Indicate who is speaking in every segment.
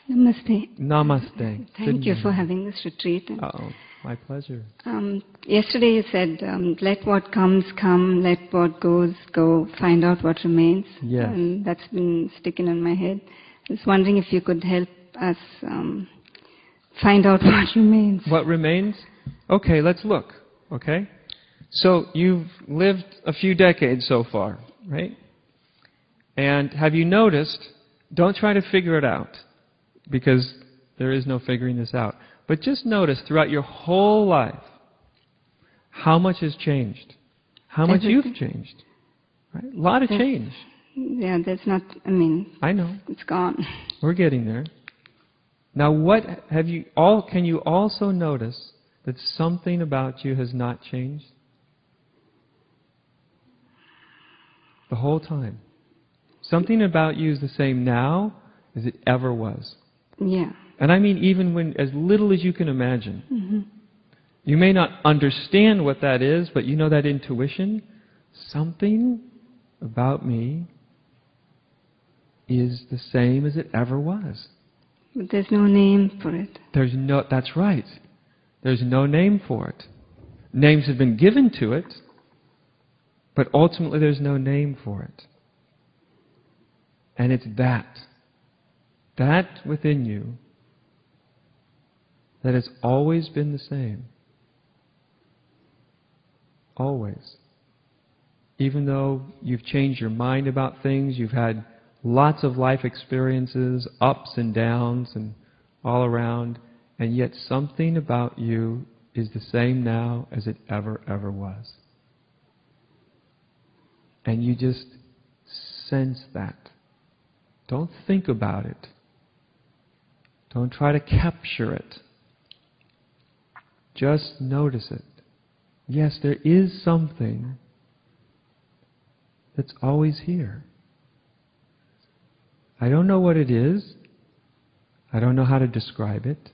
Speaker 1: Namaste.
Speaker 2: Namaste.
Speaker 1: Thank you for having this retreat.
Speaker 2: Oh, my pleasure.
Speaker 1: Yesterday you said, let what comes come, let what goes go, find out what remains.
Speaker 2: Yes.
Speaker 1: And that's been sticking in my head. I was wondering if you could help us find out what remains.
Speaker 2: What remains? Okay, let's look. Okay? So you've lived a few decades so far, right? And have you noticed, don't try to figure it out, because there is no figuring this out. But just notice throughout your whole life how much has changed. How much you've changed. Right? A lot of change.
Speaker 1: Yeah, there's not,
Speaker 2: I know.
Speaker 1: it's gone.
Speaker 2: We're getting there. Now can you also notice that something about you has not changed? The whole time. Something about you is the same now as it ever was.
Speaker 1: Yeah.
Speaker 2: And I mean even when, as little as you can imagine.
Speaker 1: Mm-hmm.
Speaker 2: You may not understand what that is, but you know that intuition, something about me is the same as it ever was.
Speaker 1: But there's no name for it.
Speaker 2: That's right. There's no name for it. Names have been given to it, but ultimately there's no name for it. And it's that within you that has always been the same. Always. Even though you've changed your mind about things, you've had lots of life experiences, ups and downs and all around, and yet something about you is the same now as it ever was. And you just sense that. Don't think about it. Don't try to capture it. Just notice it. Yes, there is something that's always here. I don't know what it is. I don't know how to describe it.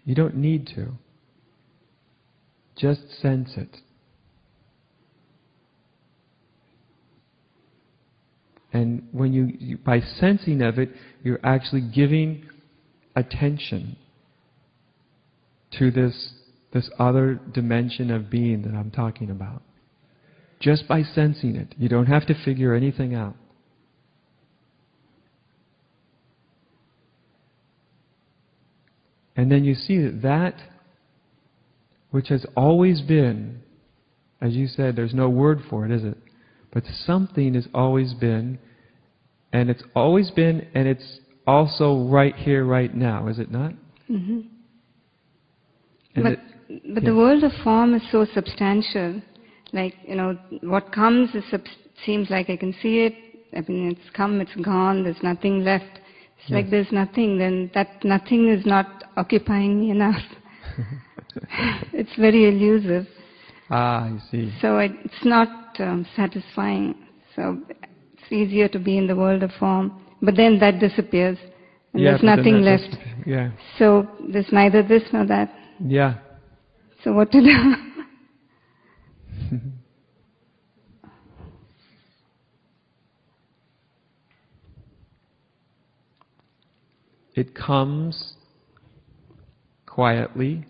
Speaker 2: You don't need to. Just sense it. And when you by sensing of it, you're actually giving attention to this other dimension of being that I'm talking about. Just by sensing it. You don't have to figure anything out. And then you see that which has always been, as you said, there's no word for it, is it? But something has always been, and it's always been, and it's also right here, right now, is it not?
Speaker 1: Mm-hmm. But the world of form is so substantial. Like, what comes seems like I can see it. It's come, it's gone, there's nothing left. It's like there's nothing, then that nothing is not occupying me enough. It's very elusive.
Speaker 2: I see.
Speaker 1: So it's not satisfying. So it's easier to be in the world of form. But then that disappears, and there's nothing left.
Speaker 2: Yeah.
Speaker 1: So there's neither this nor that.
Speaker 2: Yeah.
Speaker 1: So what to do?
Speaker 2: It comes quietly,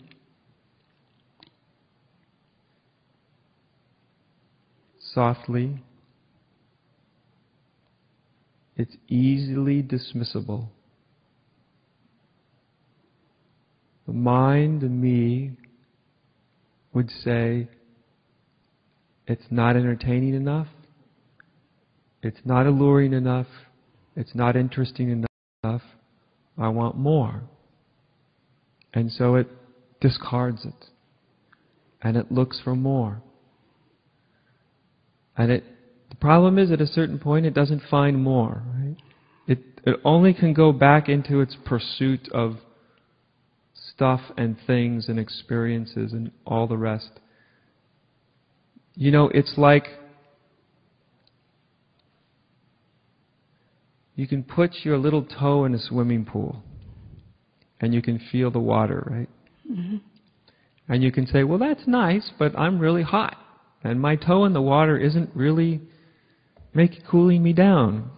Speaker 2: softly. It's easily dismissible. The mind and me would say, it's not entertaining enough, it's not alluring enough, it's not interesting enough, I want more. And so it discards it. And it looks for more. And the problem is, at a certain point, it doesn't find more. Right? It only can go back into its pursuit of stuff and things and experiences and all the rest. It's like you can put your little toe in a swimming pool and you can feel the water, right?
Speaker 1: Mm-hmm.
Speaker 2: And you can say, well, that's nice, but I'm really hot. And my toe in the water isn't really cooling me down.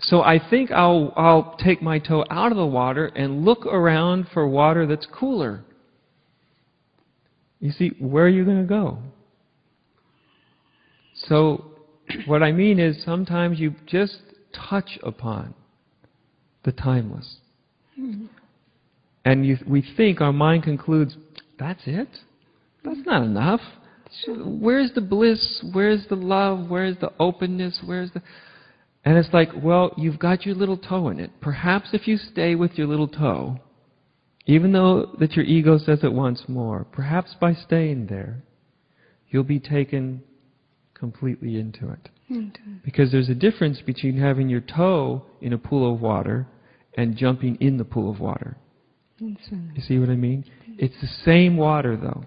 Speaker 2: So I think I'll take my toe out of the water and look around for water that's cooler. You see, where are you going to go? So what I mean is sometimes you just touch upon the timeless. And we think, our mind concludes, that's it? That's not enough. Where's the bliss? Where's the love? Where's the openness? And it's like, well, you've got your little toe in it. Perhaps if you stay with your little toe, even though that your ego says it wants more, perhaps by staying there, you'll be taken completely into it. Because there's a difference between having your toe in a pool of water and jumping in the pool of water. You see what I mean? It's the same water, though.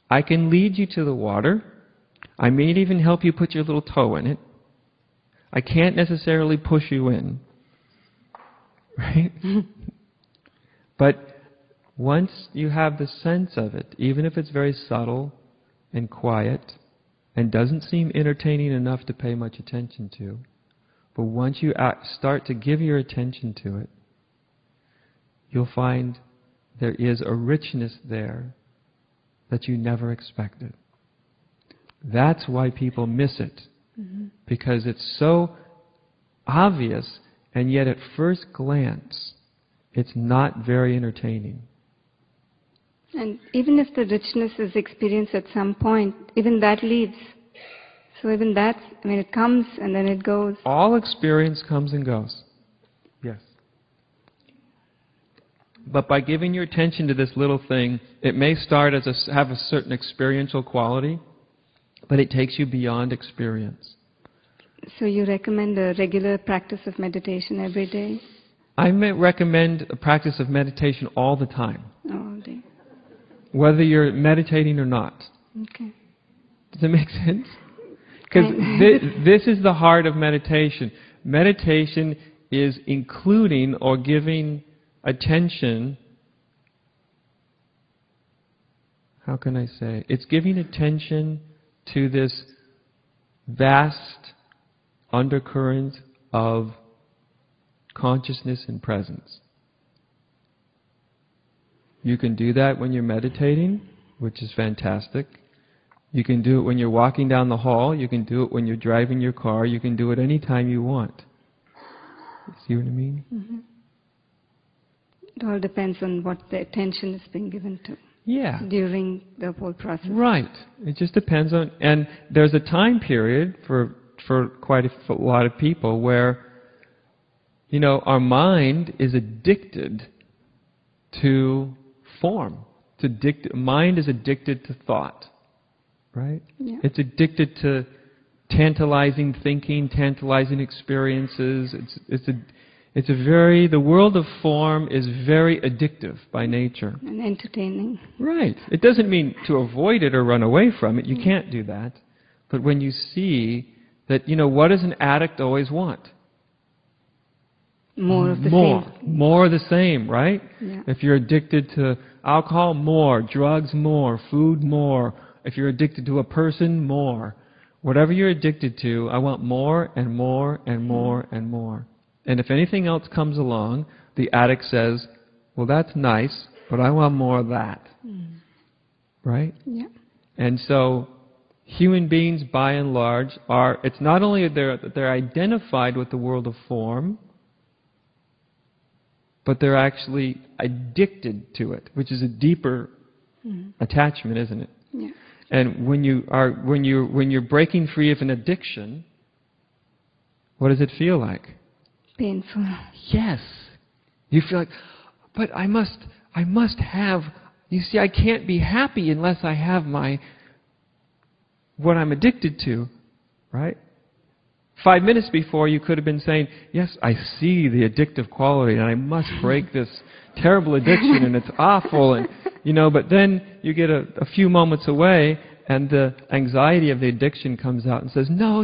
Speaker 2: I can lead you to the water. I may even help you put your little toe in it. I can't necessarily push you in. Right? But once you have the sense of it, even if it's very subtle and quiet and doesn't seem entertaining enough to pay much attention to, but once you start to give your attention to it, you'll find there is a richness there that you never expected. That's why people miss it. Because it's so obvious, and yet at first glance, it's not very entertaining.
Speaker 1: And even if the richness is experienced at some point, even that leaves. So even that, it comes and then it goes.
Speaker 2: All experience comes and goes. Yes. But by giving your attention to this little thing, it may start as have a certain experiential quality, but it takes you beyond experience.
Speaker 1: So you recommend a regular practice of meditation every day?
Speaker 2: I may recommend a practice of meditation all the time.
Speaker 1: All day.
Speaker 2: Whether you're meditating or not.
Speaker 1: Okay.
Speaker 2: Does that make sense? Because this is the heart of meditation. Meditation is including or giving attention. How can I say? It's giving attention to this vast undercurrent of consciousness and presence. You can do that when you're meditating, which is fantastic. You can do it when you're walking down the hall. You can do it when you're driving your car. You can do it any time you want. See what I mean?
Speaker 1: It all depends on what the attention is being given to.
Speaker 2: Yeah.
Speaker 1: During the whole process.
Speaker 2: Right. It just depends on... And there's a time period for quite a lot of people where, our mind is addicted to form. Mind is addicted to thought. Right?
Speaker 1: Yeah.
Speaker 2: It's addicted to tantalizing thinking, tantalizing experiences. The world of form is very addictive by nature.
Speaker 1: And entertaining.
Speaker 2: Right. It doesn't mean to avoid it or run away from it. You can't do that. But when you see that, what does an addict always want?
Speaker 1: More of the same.
Speaker 2: More of the same, right?
Speaker 1: Yeah.
Speaker 2: If you're addicted to alcohol, more. Drugs, more. Food, more. If you're addicted to a person, more. Whatever you're addicted to, I want more and more and more and more. And if anything else comes along, the addict says, well, that's nice, but I want more of that. Right?
Speaker 1: Yeah.
Speaker 2: And so human beings, by and large, it's not only that they're identified with the world of form, but they're actually addicted to it, which is a deeper attachment, isn't it?
Speaker 1: Yeah.
Speaker 2: And when you're breaking free of an addiction, what does it feel like?
Speaker 1: Painful.
Speaker 2: Yes. You feel like, but I must have, you see, I can't be happy unless I have what I'm addicted to, right? 5 minutes before you could have been saying, yes, I see the addictive quality and I must break this terrible addiction and it's awful, and but then you get a few moments away and the anxiety of the addiction comes out and says, no,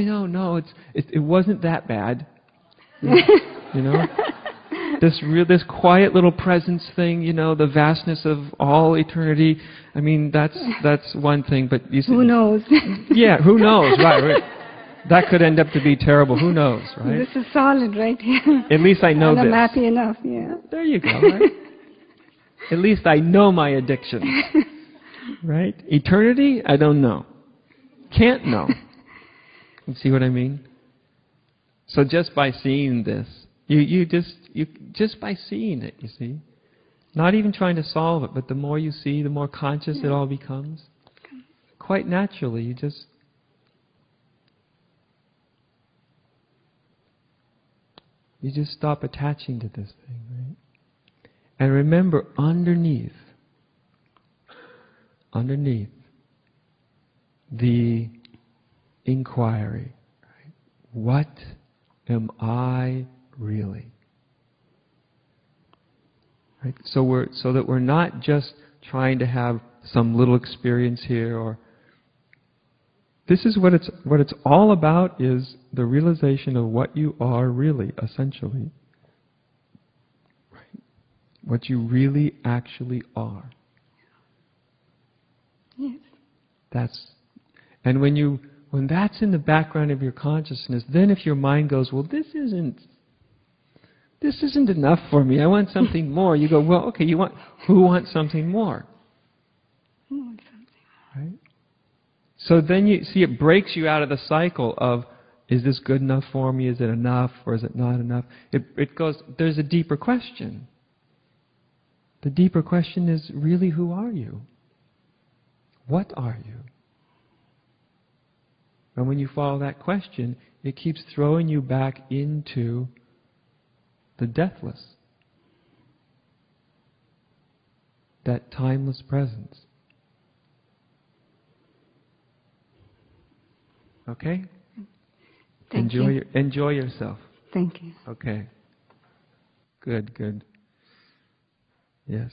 Speaker 2: it wasn't that bad. This quiet little presence thing, the vastness of all eternity. That's one thing, but you see,
Speaker 1: who knows?
Speaker 2: Yeah, who knows, right. That could end up to be terrible. Who knows, right?
Speaker 1: This is solid right here.
Speaker 2: At least I know
Speaker 1: and I'm
Speaker 2: this.
Speaker 1: happy enough, yeah.
Speaker 2: There you go, right? At least I know my addictions, right? Eternity, I don't know. Can't know. You see what I mean? So just by seeing this, you just by seeing it, you see, not even trying to solve it, but the more you see, the more conscious it all becomes. Quite naturally, you just stop attaching to this thing, right? And remember, underneath the inquiry, right? What am I really? Right? So that we're not just trying to have some little experience here, or this is what it's all about, is the realization of what you are really, essentially. Right? What you really actually are.
Speaker 1: Yes.
Speaker 2: And when that's in the background of your consciousness, then if your mind goes, well, this isn't enough for me, I want something more, you go, well, okay, who wants something more?
Speaker 1: Who wants something more?
Speaker 2: Right? So then you see, it breaks you out of the cycle of, is this good enough for me? Is it enough, or is it not enough? It goes, there's a deeper question. The deeper question is, really, who are you? What are you? And when you follow that question, it keeps throwing you back into the deathless, that timeless presence. Okay?
Speaker 1: Thank you.
Speaker 2: Enjoy yourself.
Speaker 1: Thank you.
Speaker 2: Okay. Good. Yes.